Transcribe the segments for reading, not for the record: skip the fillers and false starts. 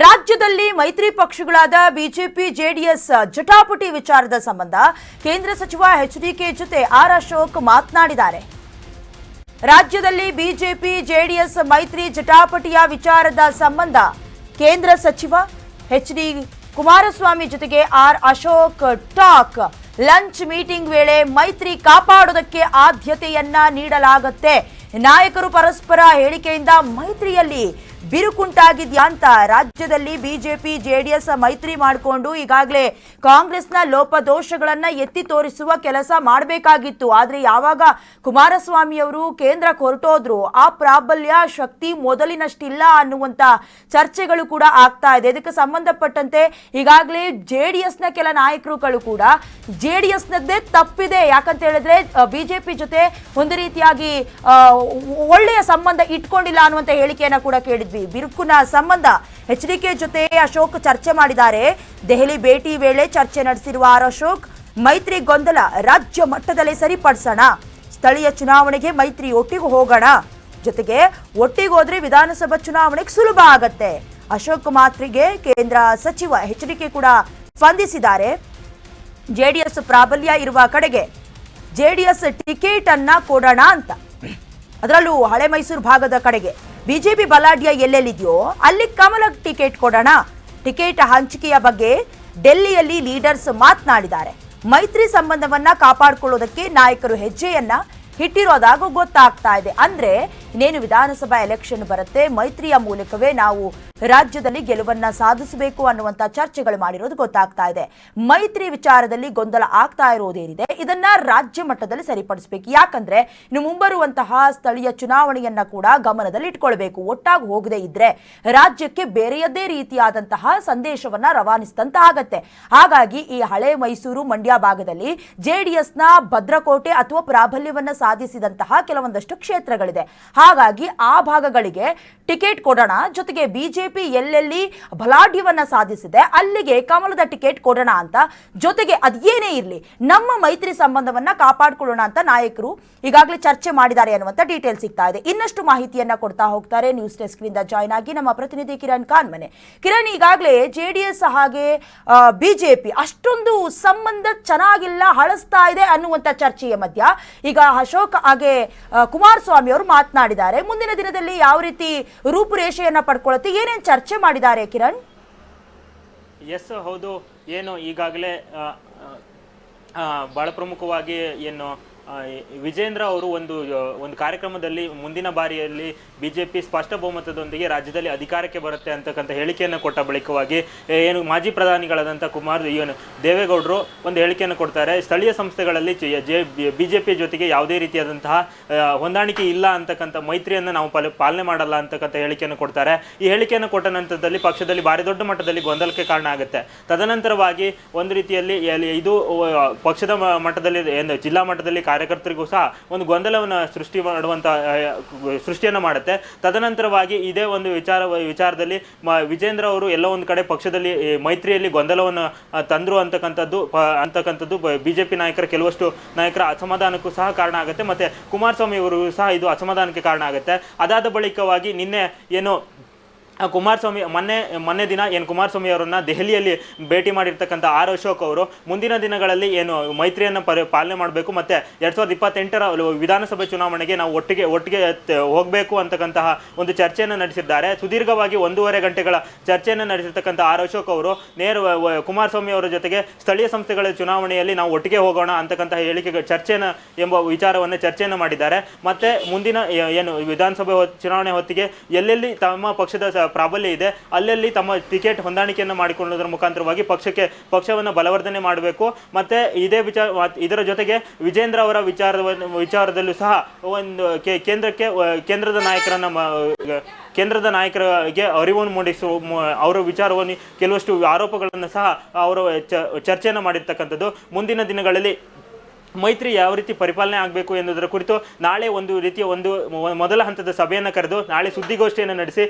ರಾಜ್ಯದಲ್ಲಿ ಮೈತ್ರಿ ಪಕ್ಷಗಳಾದ ಬಿಜೆಪಿ ಜೆಡಿಎಸ್ ಜಟಾಪಟಿ ವಿಚಾರದ ಸಂಬಂಧ ಕೇಂದ್ರ ಸಚಿವ ಎಚ್ಡಿಕೆ ಜೊತೆ ಆರ್ ಅಶೋಕ್ ಮಾತನಾಡಿದ್ದಾರೆ. ರಾಜ್ಯದಲ್ಲಿ ಬಿಜೆಪಿ ಜೆಡಿಎಸ್ ಮೈತ್ರಿ ಜಟಾಪಟಿಯ ವಿಚಾರದ ಸಂಬಂಧ ಕೇಂದ್ರ ಸಚಿವ ಎಚ್ಡಿ ಕುಮಾರಸ್ವಾಮಿ ಜೊತೆಗೆ R Ashok talk. Lunch meeting ವೇಳೆ ಮೈತ್ರಿ ಕಾಪಾಡೋದಕ್ಕೆ ಆದ್ಯತೆಯನ್ನ ನೀಡಲಾಗುತ್ತೆ. ನಾಯಕರು ಪರಸ್ಪರ ಹೇಳಿಕೆಯಿಂದ ಮೈತ್ರಿಯಲ್ಲಿ ಬಿರುಕುಂಟಾಗಿದ್ಯಾ ಅಂತ ರಾಜ್ಯದಲ್ಲಿ ಬಿಜೆಪಿ ಜೆಡಿಎಸ್ ಮೈತ್ರಿ ಮಾಡಿಕೊಂಡು ಈಗಾಗಲೇ ಕಾಂಗ್ರೆಸ್ನ ಲೋಪದೋಷಗಳನ್ನ ಎತ್ತಿ ತೋರಿಸುವ ಕೆಲಸ ಮಾಡಬೇಕಾಗಿತ್ತು. ಆದ್ರೆ ಯಾವಾಗ ಕುಮಾರಸ್ವಾಮಿ ಅವರು ಕೇಂದ್ರಕ್ಕೆ ಹೊರಟೋದ್ರು ಆ ಪ್ರಾಬಲ್ಯ ಶಕ್ತಿ ಮೊದಲಿನಷ್ಟಿಲ್ಲ ಅನ್ನುವಂತ ಚರ್ಚೆಗಳು ಕೂಡ ಆಗ್ತಾ ಇದೆ. ಇದಕ್ಕೆ ಸಂಬಂಧಪಟ್ಟಂತೆ ಈಗಾಗಲೇ ಜೆಡಿಎಸ್ನ ಕೆಲ ನಾಯಕರುಗಳು ಕೂಡ ಜೆಡಿಎಸ್ನದ್ದೇ ತಪ್ಪಿದೆ, ಯಾಕಂತ ಹೇಳಿದ್ರೆ ಬಿಜೆಪಿ ಜೊತೆ ಒಂದು ರೀತಿಯಾಗಿ ಒಳ್ಳೆಯ ಸಂಬಂಧ ಇಟ್ಕೊಂಡಿಲ್ಲ ಅನ್ನುವಂತ ಹೇಳಿಕೆಯನ್ನ ಕೂಡ ಕೇಳಿದ್ವಿ. ಬಿರುಕುನ ಸಂಬಂಧ ಎಚ್ಡಿಕೆ ಜೊತೆ ಅಶೋಕ್ ಚರ್ಚೆ ಮಾಡಿದ್ದಾರೆ. ದೆಹಲಿ ಭೇಟಿ ವೇಳೆ ಚರ್ಚೆ ನಡೆಸಿರುವ ಆರ್ ಅಶೋಕ್ ಮೈತ್ರಿ ಗೊಂದಲ ರಾಜ್ಯ ಮಟ್ಟದಲ್ಲಿ ಸರಿಪಡಿಸೋಣ, ಸ್ಥಳೀಯ ಚುನಾವಣೆಗೆ ಮೈತ್ರಿ ಒಟ್ಟಿಗೆ ಹೋಗೋಣ, ಜೊತೆಗೆ ಒಟ್ಟಿಗೆ ಹೋದ್ರೆ ವಿಧಾನಸಭಾ ಚುನಾವಣೆಗೆ ಸುಲಭ ಆಗತ್ತೆ. ಅಶೋಕ್ ಮಾತ್ರಿಗೆ ಕೇಂದ್ರ ಸಚಿವ ಎಚ್ಡಿಕೆ ಕೂಡ ಸ್ಪಂದಿಸಿದ್ದಾರೆ. ಜೆಡಿಎಸ್ ಪ್ರಾಬಲ್ಯ ಇರುವ ಕಡೆಗೆ ಜೆಡಿಎಸ್ ಟಿಕೆಟ್ ಅನ್ನ ಕೊಡೋಣ ಅಂತ, ಅದರಲ್ಲೂ ಹಳೆ ಮೈಸೂರು ಭಾಗದ ಕಡೆಗೆ ಬಿಜೆಪಿ ಬಲಾಢ್ಯ ಎಲ್ಲೆಲ್ಲಿದೆಯೋ ಅಲ್ಲಿ ಕಮಲ ಟಿಕೆಟ್ ಕೊಡೋಣ. ಟಿಕೆಟ್ ಹಂಚಿಕೆಯ ಬಗ್ಗೆ ಡೆಲ್ಲಿಯಲ್ಲಿ ಲೀಡರ್ಸ್ ಮಾತನಾಡಿದ್ದಾರೆ. ಮೈತ್ರಿ ಸಂಬಂಧವನ್ನ ಕಾಪಾಡಿಕೊಳ್ಳೋದಕ್ಕೆ ನಾಯಕರು ಹೆಜ್ಜೆಯನ್ನ ಇಟ್ಟಿರೋದಾಗ ಗೊತ್ತಾಗ್ತಾ ಇದೆ. ಅಂದ್ರೆ ಇನ್ನೇನು ವಿಧಾನಸಭಾ ಎಲೆಕ್ಷನ್ ಬರುತ್ತೆ, ಮೈತ್ರಿಯ ಮೂಲಕವೇ ನಾವು ರಾಜ್ಯದಲ್ಲಿ ಗೆಲುವನ್ನ ಸಾಧಿಸಬೇಕು ಅನ್ನುವಂತ ಚರ್ಚೆಗಳು ಮಾಡಿರೋದು ಗೊತ್ತಾಗ್ತಾ ಇದೆ. ಮೈತ್ರಿ ವಿಚಾರದಲ್ಲಿ ಗೊಂದಲ ಆಗ್ತಾ ಇರೋದೇನಿದೆ ಇದನ್ನ ರಾಜ್ಯ ಮಟ್ಟದಲ್ಲಿ ಸರಿಪಡಿಸಬೇಕು. ಯಾಕಂದ್ರೆ ಇನ್ನು ಮುಂಬರುವಂತಹ ಸ್ಥಳೀಯ ಚುನಾವಣೆಯನ್ನ ಕೂಡ ಗಮನದಲ್ಲಿ ಇಟ್ಕೊಳ್ಬೇಕು. ಒಟ್ಟಾಗಿ ಹೋಗದೆ ಇದ್ರೆ ರಾಜ್ಯಕ್ಕೆ ಬೇರೆಯದೇ ರೀತಿಯಾದಂತಹ ಸಂದೇಶವನ್ನ ರವಾನಿಸಿದಂತಾಗತ್ತೆ. ಹಾಗಾಗಿ ಈ ಹಳೆ ಮೈಸೂರು ಮಂಡ್ಯ ಭಾಗದಲ್ಲಿ ಜೆಡಿಎಸ್ನ ಭದ್ರಕೋಟೆ ಅಥವಾ ಪ್ರಾಬಲ್ಯವನ್ನ ಸಾಧಿಸಿದಂತಹ ಕೆಲವೊಂದಷ್ಟು ಕ್ಷೇತ್ರಗಳಿದೆ. ಹಾಗಾಗಿ ಆ ಭಾಗಗಳಿಗೆ ಟಿಕೆಟ್ ಕೊಡೋಣ, ಜೊತೆಗೆ ಬಿಜೆಪಿ ಎಲ್ಲೆಲ್ಲಿ ಬಲಾಢ್ಯವನ್ನ ಸಾಧಿಸಿದೆ ಅಲ್ಲಿಗೆ ಕಮಲದ ಟಿಕೆಟ್ ಕೊಡೋಣ ಅಂತ, ಜೊತೆಗೆ ಅದೇನೇ ಇರಲಿ ನಮ್ಮ ಮೈತ್ರಿ ಸಂಬಂಧವನ್ನ ಕಾಪಾಡಿಕೊಳ್ಳೋಣ ಅಂತ ನಾಯಕರು ಈಗಾಗಲೇ ಚರ್ಚೆ ಮಾಡಿದ್ದಾರೆ ಅನ್ನುವಂತ ಡೀಟೇಲ್ ಸಿಗ್ತಾ ಇದೆ. ಇನ್ನಷ್ಟು ಮಾಹಿತಿಯನ್ನ ಕೊಡ್ತಾ ಹೋಗ್ತಾರೆ ನ್ಯೂಸ್ ಡೆಸ್ಕ್ ನಿಂದ ಜಾಯ್ನ್ ಆಗಿ ನಮ್ಮ ಪ್ರತಿನಿಧಿ ಕಿರಣ್ ಕಾನ್ಮನೆ. ಕಿರಣ್, ಈಗಾಗಲೇ ಜೆಡಿಎಸ್ ಹಾಗೆ ಬಿಜೆಪಿ ಅಷ್ಟೊಂದು ಸಂಬಂಧ ಚೆನ್ನಾಗಿಲ್ಲ, ಹಳಸ್ತಾ ಇದೆ ಅನ್ನುವಂತ ಚರ್ಚೆಯ ಮಧ್ಯ ಈಗ ಅಶೋಕ್ ಹಾಗೆ ಕುಮಾರಸ್ವಾಮಿ ಅವರು ಮಾತನಾಡಿದ್ದಾರೆ. ಮುಂದಿನ ದಿನದಲ್ಲಿ ಯಾವ ರೀತಿ ರೂಪುರೇಷೆಯನ್ನ ಪಡ್ಕೊಳ್ಳುತ್ತೆ, ಏನೇನು ಚರ್ಚೆ ಮಾಡಿದ್ದಾರೆ ಕಿರಣ್? ಎಸ್ ಹೌದು, ಏನು ಈಗಾಗಲೇ ಬಹಳ ಪ್ರಮುಖವಾಗಿ ಏನು ವಿಜೇಂದ್ರ ಅವರು ಒಂದು ಕಾರ್ಯಕ್ರಮದಲ್ಲಿ ಮುಂದಿನ ಬಾರಿಯಲ್ಲಿ ಬಿಜೆಪಿ ಸ್ಪಷ್ಟ ಬಹುಮತದೊಂದಿಗೆ ರಾಜ್ಯದಲ್ಲಿ ಅಧಿಕಾರಕ್ಕೆ ಬರುತ್ತೆ ಅಂತಕ್ಕಂಥ ಹೇಳಿಕೆಯನ್ನು ಕೊಟ್ಟ ಬಳಿಕವಾಗಿ ಏನು ಮಾಜಿ ಪ್ರಧಾನಿಗಳಾದಂಥ ದೇವೇಗೌಡರು ಒಂದು ಹೇಳಿಕೆಯನ್ನು ಕೊಡ್ತಾರೆ. ಸ್ಥಳೀಯ ಸಂಸ್ಥೆಗಳಲ್ಲಿ ಬಿಜೆಪಿ ಜೊತೆಗೆ ಯಾವುದೇ ರೀತಿಯಾದಂತಹ ಹೊಂದಾಣಿಕೆ ಇಲ್ಲ ಅಂತಕ್ಕಂಥ ಮೈತ್ರಿಯನ್ನು ನಾವು ಪಾಲನೆ ಮಾಡಲ್ಲ ಅಂತಕ್ಕಂಥ ಹೇಳಿಕೆಯನ್ನು ಕೊಡ್ತಾರೆ. ಈ ಹೇಳಿಕೆಯನ್ನು ಕೊಟ್ಟ ನಂತರದಲ್ಲಿ ಪಕ್ಷದಲ್ಲಿ ಭಾರಿ ದೊಡ್ಡ ಮಟ್ಟದಲ್ಲಿ ಗೊಂದಲಕ್ಕೆ ಕಾರಣ ಆಗುತ್ತೆ. ತದನಂತರವಾಗಿ ಒಂದು ರೀತಿಯಲ್ಲಿ ಇದು ಪಕ್ಷದ ಮಟ್ಟದಲ್ಲಿ ಜಿಲ್ಲಾ ಮಟ್ಟದಲ್ಲಿ ಕಾರ್ಯಕರ್ತರಿಗೂ ಸಹ ಒಂದು ಗೊಂದಲವನ್ನು ಸೃಷ್ಟಿಯನ್ನು ಮಾಡುತ್ತೆ. ತದನಂತರವಾಗಿ ಇದೇ ಒಂದು ವಿಚಾರದಲ್ಲಿ ವಿಜೇಂದ್ರ ಅವರು ಎಲ್ಲ ಒಂದು ಕಡೆ ಪಕ್ಷದಲ್ಲಿ ಮೈತ್ರಿಯಲ್ಲಿ ಗೊಂದಲವನ್ನು ತಂದ್ರು ಅಂತಕ್ಕಂಥದ್ದು ಬಿಜೆಪಿ ಕೆಲವಷ್ಟು ನಾಯಕರ ಅಸಮಾಧಾನಕ್ಕೂ ಸಹ ಕಾರಣ ಆಗುತ್ತೆ. ಮತ್ತೆ ಕುಮಾರಸ್ವಾಮಿ ಅವರು ಸಹ ಇದು ಅಸಮಾಧಾನಕ್ಕೆ ಕಾರಣ ಆಗುತ್ತೆ. ಅದಾದ ಬಳಿಕವಾಗಿ ನಿನ್ನೆ ಏನು ಕುಮಾರಸ್ವಾಮಿ ಮೊನ್ನೆ ದಿನ ಏನು ಕುಮಾರಸ್ವಾಮಿ ಅವರನ್ನ ದೆಹಲಿಯಲ್ಲಿ ಭೇಟಿ ಮಾಡಿರ್ತಕ್ಕಂಥ ಆರ್ ಅಶೋಕ್ ಅವರು ಮುಂದಿನ ದಿನಗಳಲ್ಲಿ ಏನು ಮೈತ್ರಿಯನ್ನು ಪಾಲನೆ ಮಾಡಬೇಕು, ಮತ್ತೆ 2028ರ ವಿಧಾನಸಭೆ ಚುನಾವಣೆಗೆ ನಾವು ಒಟ್ಟಿಗೆ ಹೋಗಬೇಕು ಅಂತಕ್ಕಂತಹ ಒಂದು ಚರ್ಚೆಯನ್ನು ನಡೆಸಿದ್ದಾರೆ. ಸುದೀರ್ಘವಾಗಿ 1.5 ಗಂಟೆಗಳ ಚರ್ಚೆಯನ್ನು ನಡೆಸಿರ್ತಕ್ಕಂಥ ಆರ್ ಅಶೋಕ್ ಅವರು ಕುಮಾರಸ್ವಾಮಿ ಅವರ ಜೊತೆಗೆ ಸ್ಥಳೀಯ ಸಂಸ್ಥೆಗಳ ಚುನಾವಣೆಯಲ್ಲಿ ನಾವು ಒಟ್ಟಿಗೆ ಹೋಗೋಣ ಅಂತಕ್ಕಂತಹ ಹೇಳಿಕೆ ಚರ್ಚೆಯನ್ನು ಮಾಡಿದ್ದಾರೆ. ಮತ್ತೆ ಮುಂದಿನ ಏನು ವಿಧಾನಸಭೆ ಚುನಾವಣೆ ಹೊತ್ತಿಗೆ ಎಲ್ಲೆಲ್ಲಿ ತಮ್ಮ ಪಕ್ಷದ ಪ್ರಾಬಲ್ಯ ಇದೆ ಅಲ್ಲೆಲ್ಲಿ ತಮ್ಮ ಟಿಕೆಟ್ ಹೊಂದಾಣಿಕೆಯನ್ನು ಮಾಡಿಕೊಳ್ಳೋದ್ರ ಮುಖಾಂತರವಾಗಿ ಪಕ್ಷವನ್ನು ಬಲವರ್ಧನೆ ಮಾಡಬೇಕು. ಮತ್ತೆ ಇದರ ಜೊತೆಗೆ ವಿಜೇಂದ್ರ ಅವರ ವಿಚಾರದಲ್ಲೂ ಸಹ ಒಂದು ಕೇಂದ್ರದ ನಾಯಕರಿಗೆ ಅರಿವನ್ನು ಮೂಡಿಸುವ ಅವರ ವಿಚಾರವನ್ನು ಕೆಲವಷ್ಟು ಆರೋಪಗಳನ್ನು ಸಹ ಅವರು ಚರ್ಚೆಯನ್ನು ಮಾಡಿರ್ತಕ್ಕಂಥದ್ದು. ಮುಂದಿನ ದಿನಗಳಲ್ಲಿ ಮೈತ್ರಿ ಯಾವ ರೀತಿ ಪರಿಪಾಲನೆ ಆಗಬೇಕು ಎನ್ನುವುದರ ಕುರಿತು ನಾಳೆ ಒಂದು ರೀತಿಯ ಮೊದಲ ಹಂತದ ಸಭೆಯನ್ನು ಕರೆದು ನಾಳೆ ಸುದ್ದಿಗೋಷ್ಠಿಯನ್ನು ನಡೆಸಿ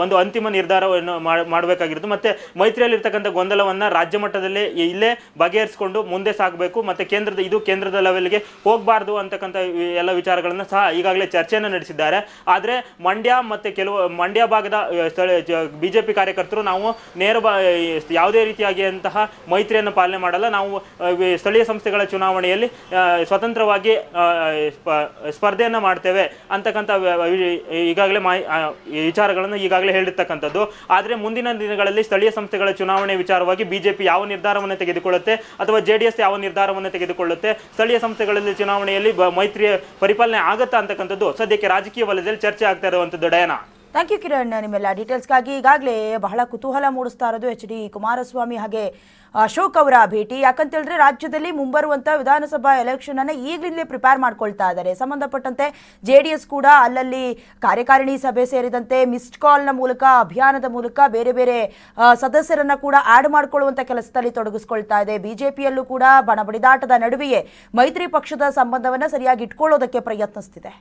ಒಂದು ಅಂತಿಮ ನಿರ್ಧಾರವನ್ನು ಮಾಡಬೇಕಾಗಿರೋದು. ಮತ್ತು ಮೈತ್ರಿಯಲ್ಲಿರ್ತಕ್ಕಂಥ ಗೊಂದಲವನ್ನು ರಾಜ್ಯ ಮಟ್ಟದಲ್ಲಿ ಇಲ್ಲೇ ಬಗೆಹರಿಸಿಕೊಂಡು ಮುಂದೆ ಸಾಗಬೇಕು ಮತ್ತು ಕೇಂದ್ರದ ಲೆವೆಲ್ಗೆ ಹೋಗಬಾರ್ದು ಅಂತಕ್ಕಂಥ ಎಲ್ಲ ವಿಚಾರಗಳನ್ನು ಸಹ ಈಗಾಗಲೇ ಚರ್ಚೆಯನ್ನು ನಡೆಸಿದ್ದಾರೆ. ಆದರೆ ಮಂಡ್ಯ ಭಾಗದ ಬಿಜೆಪಿ ಕಾರ್ಯಕರ್ತರು ನಾವು ಯಾವುದೇ ರೀತಿಯಾಗಿಯಂತಹ ಮೈತ್ರಿಯನ್ನು ಪಾಲನೆ ಮಾಡಲ್ಲ, ನಾವು ಸ್ಥಳೀಯ ಸಂಸ್ಥೆಗಳ ಚುನಾವಣೆಯಲ್ಲಿ ಸ್ವತಂತ್ರವಾಗಿ ಸ್ಪರ್ಧೆಯನ್ನು ಮಾಡ್ತೇವೆ ಅಂತಕ್ಕಂಥ ಈಗಾಗಲೇ ವಿಚಾರಗಳನ್ನು ಈಗಾಗಲೇ ಹೇಳಿರ್ತಕ್ಕಂಥದ್ದು. ಆದರೆ ಮುಂದಿನ ದಿನಗಳಲ್ಲಿ ಸ್ಥಳೀಯ ಸಂಸ್ಥೆಗಳ ಚುನಾವಣೆ ವಿಚಾರವಾಗಿ ಬಿಜೆಪಿ ಯಾವ ನಿರ್ಧಾರವನ್ನು ತೆಗೆದುಕೊಳ್ಳುತ್ತೆ ಅಥವಾ JDS ಯಾವ ನಿರ್ಧಾರವನ್ನು ತೆಗೆದುಕೊಳ್ಳುತ್ತೆ, ಸ್ಥಳೀಯ ಸಂಸ್ಥೆಗಳಲ್ಲಿ ಚುನಾವಣೆಯಲ್ಲಿ ಮೈತ್ರಿಯ ಪರಿಪಾಲನೆ ಆಗುತ್ತಾ ಅಂತಕ್ಕಂಥದ್ದು ಸದ್ಯಕ್ಕೆ ರಾಜಕೀಯ ವಲಯದಲ್ಲಿ ಚರ್ಚೆ ಆಗ್ತಾ ಇರುವಂಥದ್ದು. ಡಯಾನಾ, ಥ್ಯಾಂಕ್ ಯು ಕಿರಣ್, ನಿಮ್ಮೆಲ್ಲ ಡೀಟೇಲ್ಸ್ಗಾಗಿ. ಈಗಾಗಲೇ ಬಹಳ ಕುತೂಹಲ ಮೂಡಿಸ್ತಾ ಇರೋದು HD ಕುಮಾರಸ್ವಾಮಿ ಹಾಗೆ ಅಶೋಕ್ ಅವರ ಭೇಟಿ. ಯಾಕಂತ ಹೇಳಿದ್ರೆ ರಾಜ್ಯದಲ್ಲಿ ಮುಂಬರುವಂಥ ವಿಧಾನಸಭಾ ಎಲೆಕ್ಷನ್ ಅನ್ನು ಈಗಲಿಂದಲೇ ಪ್ರಿಪೇರ್ ಮಾಡ್ಕೊಳ್ತಾ ಇದ್ದಾರೆ. ಸಂಬಂಧಪಟ್ಟಂತೆ JDS ಕೂಡ ಅಲ್ಲಲ್ಲಿ ಕಾರ್ಯಕಾರಿಣಿ ಸಭೆ ಸೇರಿದಂತೆ ಮಿಸ್ಡ್ ಕಾಲ್ನ ಮೂಲಕ, ಅಭಿಯಾನದ ಮೂಲಕ ಬೇರೆ ಬೇರೆ ಸದಸ್ಯರನ್ನ ಕೂಡ ಆಡ್ ಮಾಡ್ಕೊಳ್ಳುವಂಥ ಕೆಲಸದಲ್ಲಿ ತೊಡಗಿಸ್ಕೊಳ್ತಾ ಇದೆ. ಬಿಜೆಪಿಯಲ್ಲೂ ಕೂಡ ಬಣಬಡಿದಾಟದ ನಡುವೆಯೇ ಮೈತ್ರಿ ಪಕ್ಷದ ಸಂಬಂಧವನ್ನು ಸರಿಯಾಗಿ ಇಟ್ಕೊಳ್ಳೋದಕ್ಕೆ ಪ್ರಯತ್ನಿಸ್ತಿದೆ.